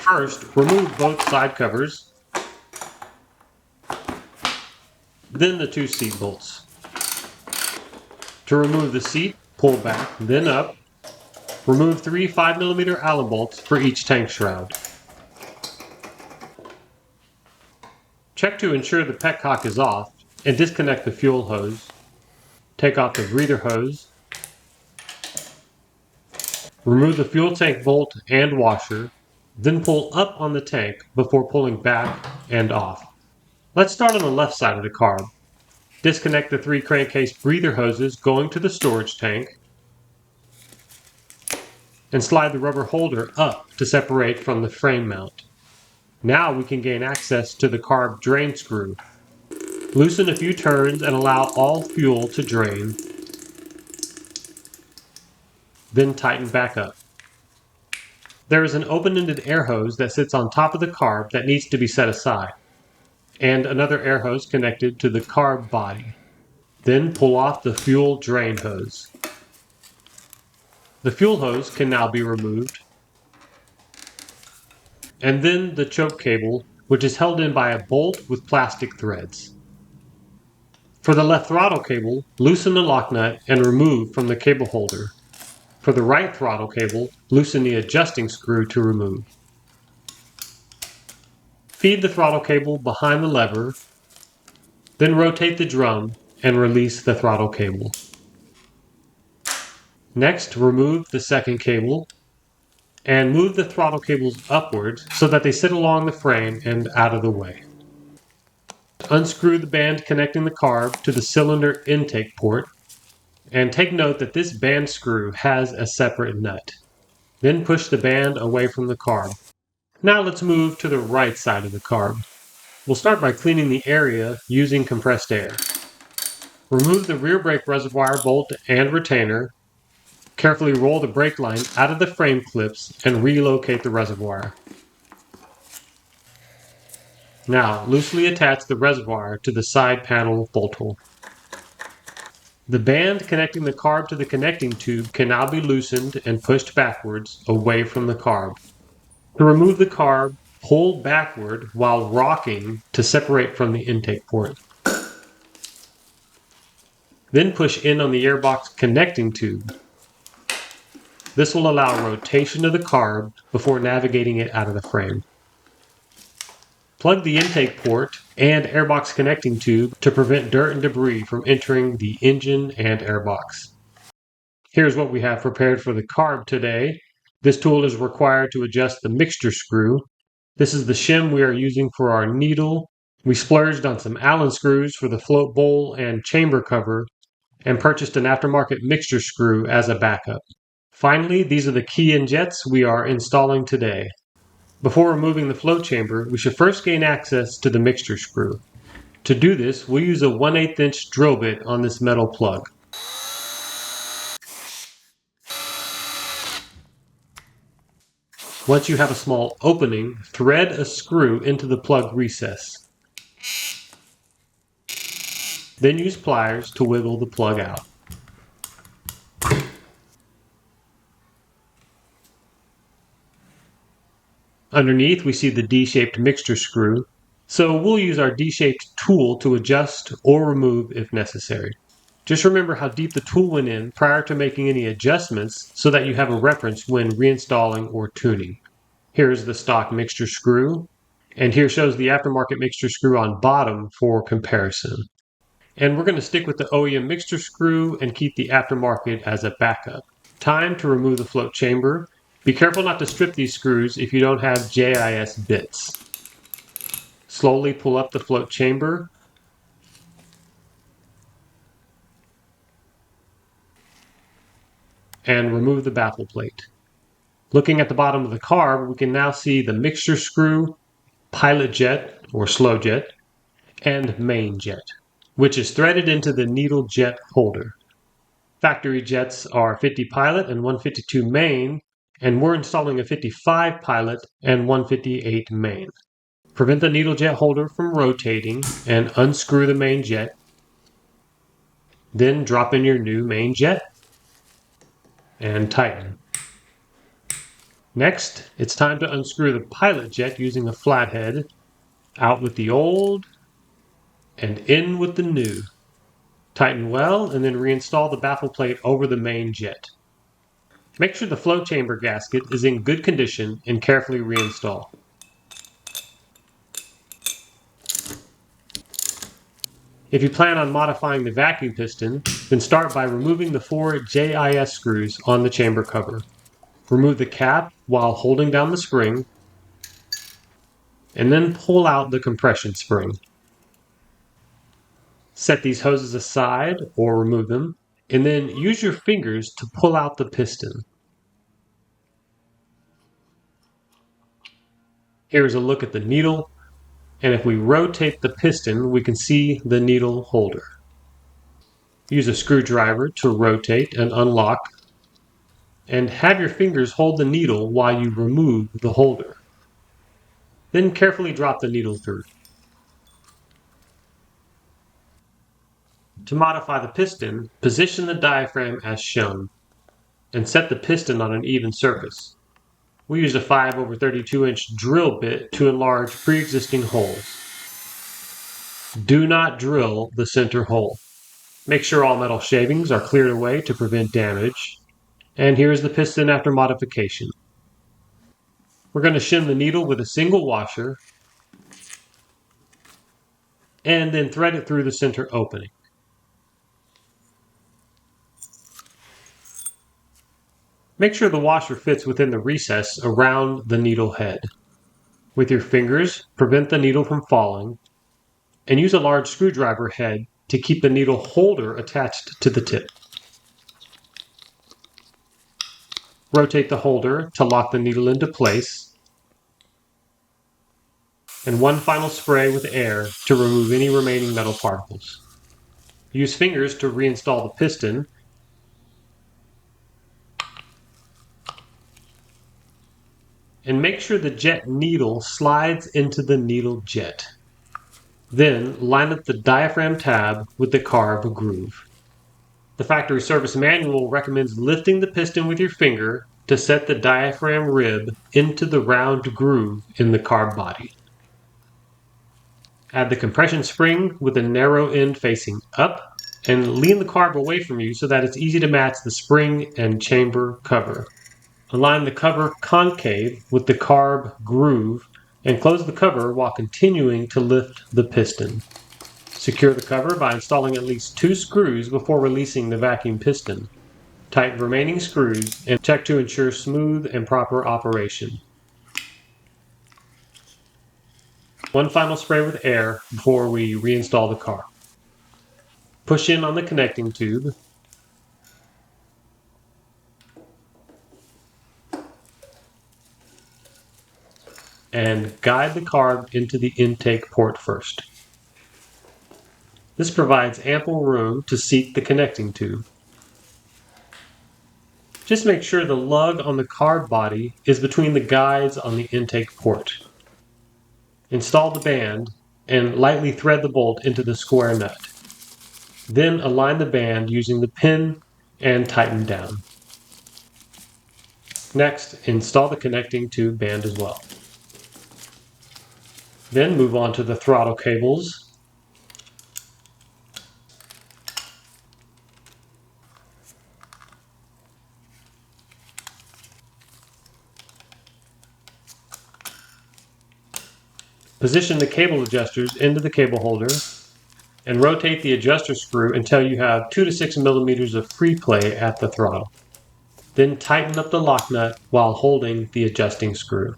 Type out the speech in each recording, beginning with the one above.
First, remove both side covers, then the 2 seat bolts. To remove the seat, pull back, then up. Remove 3 5mm Allen bolts for each tank shroud. Check to ensure the petcock is off and disconnect the fuel hose. Take off the breather hose. Remove the fuel tank bolt and washer, then pull up on the tank before pulling back and off. Let's start on the left side of the carb. Disconnect the 3 crankcase breather hoses going to the storage tank and slide the rubber holder up to separate from the frame mount. Now we can gain access to the carb drain screw. Loosen a few turns and allow all fuel to drain, then tighten back up. There is an open-ended air hose that sits on top of the carb that needs to be set aside, and another air hose connected to the carb body. Then pull off the fuel drain hose. The fuel hose can now be removed, and then the choke cable, which is held in by a bolt with plastic threads. For the left throttle cable, loosen the lock nut and remove from the cable holder. For the right throttle cable, loosen the adjusting screw to remove. Feed the throttle cable behind the lever, then rotate the drum and release the throttle cable. Next, remove the second cable and move the throttle cables upwards so that they sit along the frame and out of the way. Unscrew the band connecting the carb to the cylinder intake port, and take note that this band screw has a separate nut. Then push the band away from the carb. Now let's move to the right side of the carb. We'll start by cleaning the area using compressed air. Remove the rear brake reservoir bolt and retainer. Carefully roll the brake line out of the frame clips and relocate the reservoir. Now, loosely attach the reservoir to the side panel bolt hole. The band connecting the carb to the connecting tube can now be loosened and pushed backwards away from the carb. To remove the carb, pull backward while rocking to separate from the intake port. Then push in on the airbox connecting tube. This will allow rotation of the carb before navigating it out of the frame. Plug the intake port and airbox connecting tube to prevent dirt and debris from entering the engine and airbox. Here's what we have prepared for the carb today. This tool is required to adjust the mixture screw. This is the shim we are using for our needle. We splurged on some Allen screws for the float bowl and chamber cover and purchased an aftermarket mixture screw as a backup. Finally, these are the key and jets we are installing today. Before removing the float chamber, we should first gain access to the mixture screw. To do this, we'll use a 1/8 inch drill bit on this metal plug. Once you have a small opening, thread a screw into the plug recess. Then use pliers to wiggle the plug out. Underneath, we see the D-shaped mixture screw, so we'll use our D-shaped tool to adjust or remove if necessary. Just remember how deep the tool went in prior to making any adjustments so that you have a reference when reinstalling or tuning. Here's the stock mixture screw, and here shows the aftermarket mixture screw on bottom for comparison. And we're going to stick with the OEM mixture screw and keep the aftermarket as a backup. Time to remove the float chamber. Be careful not to strip these screws if you don't have JIS bits. Slowly pull up the float chamber. And remove the baffle plate. Looking at the bottom of the carb, we can now see the mixture screw, pilot jet or slow jet, and main jet, which is threaded into the needle jet holder. Factory jets are 50 pilot and 152 main, and we're installing a 55 pilot and 158 main. Prevent the needle jet holder from rotating and unscrew the main jet. Then drop in your new main jet and tighten. Next, it's time to unscrew the pilot jet using a flathead. Out with the old and in with the new. Tighten well and then reinstall the baffle plate over the main jet. Make sure the flow chamber gasket is in good condition and carefully reinstall. If you plan on modifying the vacuum piston, then start by removing the 4 JIS screws on the chamber cover. Remove the cap while holding down the spring, and then pull out the compression spring. Set these hoses aside or remove them, and then use your fingers to pull out the piston. Here's a look at the needle, and if we rotate the piston, we can see the needle holder. Use a screwdriver to rotate and unlock, and have your fingers hold the needle while you remove the holder. Then carefully drop the needle through. To modify the piston, position the diaphragm as shown, and set the piston on an even surface. We used a 5/32" drill bit to enlarge pre-existing holes. Do not drill the center hole. Make sure all metal shavings are cleared away to prevent damage. And here is the piston after modification. We're going to shim the needle with a single washer and then thread it through the center opening. Make sure the washer fits within the recess around the needle head. With your fingers, prevent the needle from falling, and use a large screwdriver head to keep the needle holder attached to the tip. Rotate the holder to lock the needle into place, and one final spray with air to remove any remaining metal particles. Use fingers to reinstall the piston, and make sure the jet needle slides into the needle jet. Then line up the diaphragm tab with the carb groove. The factory service manual recommends lifting the piston with your finger to set the diaphragm rib into the round groove in the carb body. Add the compression spring with the narrow end facing up and lean the carb away from you so that it's easy to match the spring and chamber cover. Align the cover concave with the carb groove and close the cover while continuing to lift the piston. Secure the cover by installing at least 2 screws before releasing the vacuum piston. Tighten remaining screws and check to ensure smooth and proper operation. One final spray with air before we reinstall the car. Push in on the connecting tube. And guide the carb into the intake port first. This provides ample room to seat the connecting tube. Just make sure the lug on the carb body is between the guides on the intake port. Install the band and lightly thread the bolt into the square nut. Then align the band using the pin and tighten down. Next, install the connecting tube band as well. Then move on to the throttle cables. Position the cable adjusters into the cable holder and rotate the adjuster screw until you have 2 to 6 millimeters of free play at the throttle. Then tighten up the lock nut while holding the adjusting screw.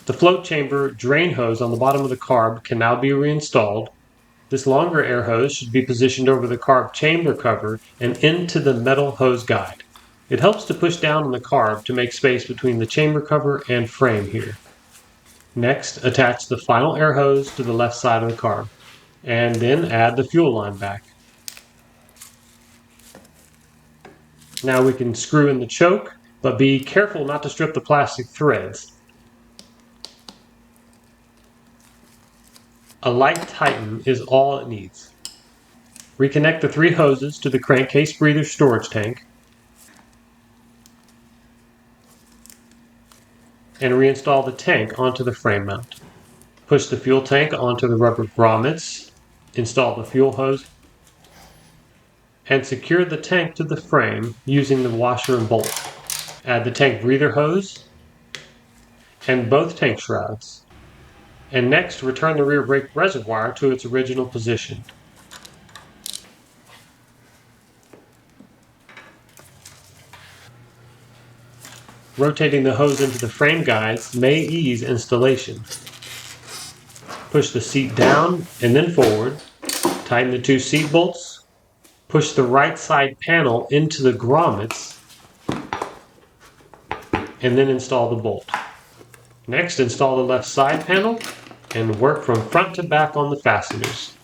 The float chamber drain hose on the bottom of the carb can now be reinstalled. This longer air hose should be positioned over the carb chamber cover and into the metal hose guide. It helps to push down on the carb to make space between the chamber cover and frame here. Next, attach the final air hose to the left side of the carb, and then add the fuel line back. Now we can screw in the choke, but be careful not to strip the plastic threads. A light tighten is all it needs. Reconnect the 3 hoses to the crankcase breather storage tank. and reinstall the tank onto the frame mount. Push the fuel tank onto the rubber grommets, install the fuel hose, and secure the tank to the frame using the washer and bolt. Add the tank breather hose and both tank shrouds. And next, return the rear brake reservoir to its original position. Rotating the hose into the frame guides may ease installation. Push the seat down and then forward. Tighten the two seat bolts. Push the right side panel into the grommets and then install the bolt. Next, install the left side panel and work from front to back on the fasteners.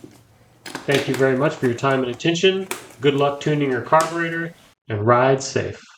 Thank you very much for your time and attention. Good luck tuning your carburetor and ride safe.